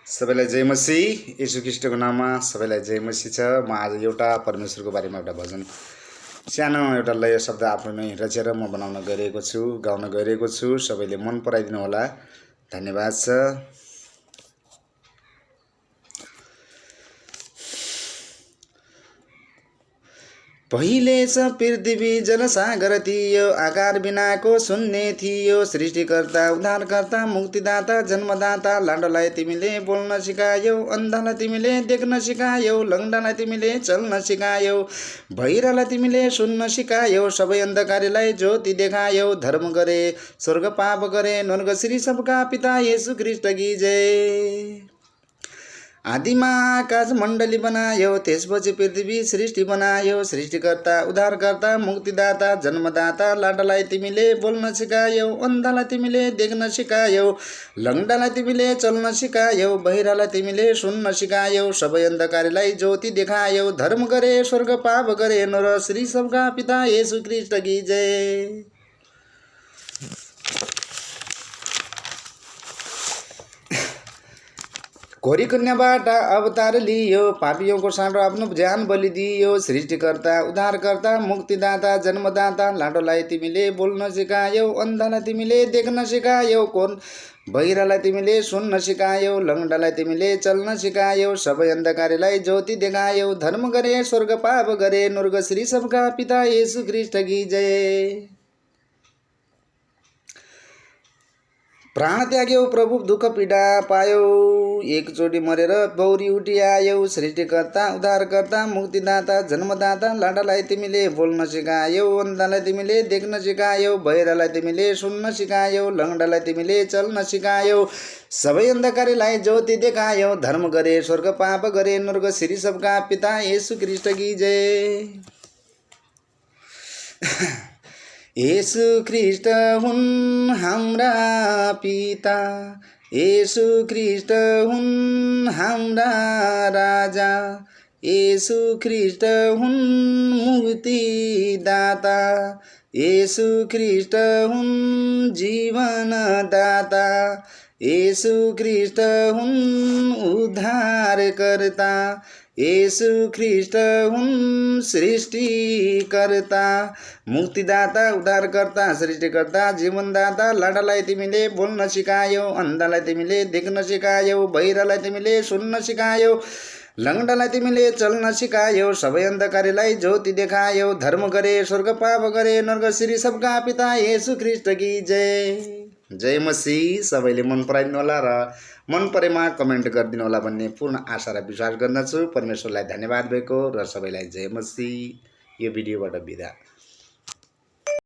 सबैलाई जय मसीह। येशू ख्रीष्टको नाममा सबैलाई जय मसीह छ। म आज एउटा परमेश्वरको बारेमा एउटा भजन सानो एउटा लय शब्द आफ्नै रचेर म बनाउन गइरहेको छु, गाउन गइरहेको छु। सबैले मन पराइदिनु होला। धन्यवाद छ। पहिले छ पृथ्वी जलसागर थियो, आकार बिनाको शून्य थियो। सृष्टिकर्ता उद्धारकर्ता मुक्तिदाता जन्मदाता, लाडोलाई तिमीले बोल्न सिकायौ, अन्धालाई तिमीले देख्न सिकायौ, लङ्डालाई तिमीले चल्न सिकायौ, भैरालाई तिमीले सुन्न सिकायौ, सबै अन्धकारीलाई ज्योति देखायौ। धर्म गरे स्वर्ग पाप गरे नर्क श्री सबका पिता येशू ख्रीष्ट की जय। आदिमा आकाश मण्डली बनायो, त्यसपछि पृथ्वी सृष्टि बनायो। सृष्टिकर्ता उद्धारकर्ता मुक्तिदाता जन्मदाता, लाडोलाई तिमीले बोल्न सिकायौ, अन्धालाई तिमीले देख्न सिकायौ, लङ्डालाई तिमीले चल्न सिकायौ, बहिरालाई तिमीले सुन्न सिकायौ, सबै अन्धकारीलाई ज्योति देखायौ। धर्म गरे स्वर्ग पाप गरे नर श्री सबका पिता येशू ख्रीष्ट की जय। कोरी कन्याबाट अवतार लियो, पापियोंको साँडो आफ्नो ज्यान बलिदियो। सृष्टिकर्ता उद्धारकर्ता मुक्तिदाता जन्मदाता, लाडोलाई तिमीले बोल्न सिकायौ, अन्धालाई तिमीले देख्न सिकायौ, बहिरालाई तिमीले सुन्न सिकायौ, लङ्डालाई तिमीले चल्न सिकायौ, सबै अन्धकारीलाई ज्योति देखायौ। धर्म गरे स्वर्ग पाप गरे नर्क श्री सबका पिता येशू ख्रीष्ट की जय। प्राण त्याग्यौ प्रभु दुःख पीडा पायौ, एकचोटि मरेर बौरी उठी आयौ। सृष्टिकर्ता उद्धारकर्ता मुक्तिदाता जन्मदाता, लाडोलाई तिमीले बोल्न सिकायौ, अन्धालाई तिमीले देख्न सिकायौ, बहिरालाई तिमीले सुन्न सिकायौ, लङ्डालाई तिमीले चल्न सिकायौ, सबै अन्धकारीलाई ज्योति देखायौ। धर्म गरे स्वर्ग पाप गरे नर्क श्री सबका पिता येशू ख्रीष्ट की जय। येशू ख्रीष्ट हुन् हाम्रा पिता, येशू ख्रीष्ट हुन् हाम्रा राजा, येशू ख्रीष्ट हुन् मुक्तिदाता, येशू ख्रीष्ट हुन् जीवनदाता, येशू ख्रीष्ट हुन् उद्धारकर्ता, येशू ख्रीष्ट हुन् सृष्टिकर्ता मुक्तिदाता उद्धारकर्ता सृष्टिकर्ता जीवनदाता। लाडोलाई तिमीले बोल्न सिकायौ, अन्धालाई तिमीले देख्न सिकायौ, बहिरालाई तिमीले सुन्न सिकायौ, लङ्डालाई तिमीले चल्न सिकायौ, सबै अन्धकारीलाई ज्योति देखायौ। धर्म गरे स्वर्ग पाप गरे नर्क श्री सबका पिता येशू ख्रीष्ट की जय। जय मसीह। सबैले मन पराइदिनु होला र मन परेमा कमेन्ट गरिदिनु होला भन्ने पूर्ण आशा र विश्वास गर्दछु। परमेश्वरलाई धन्यवाद भएको र सबैलाई जय मसीह। यो भिडियोबाट बिदा।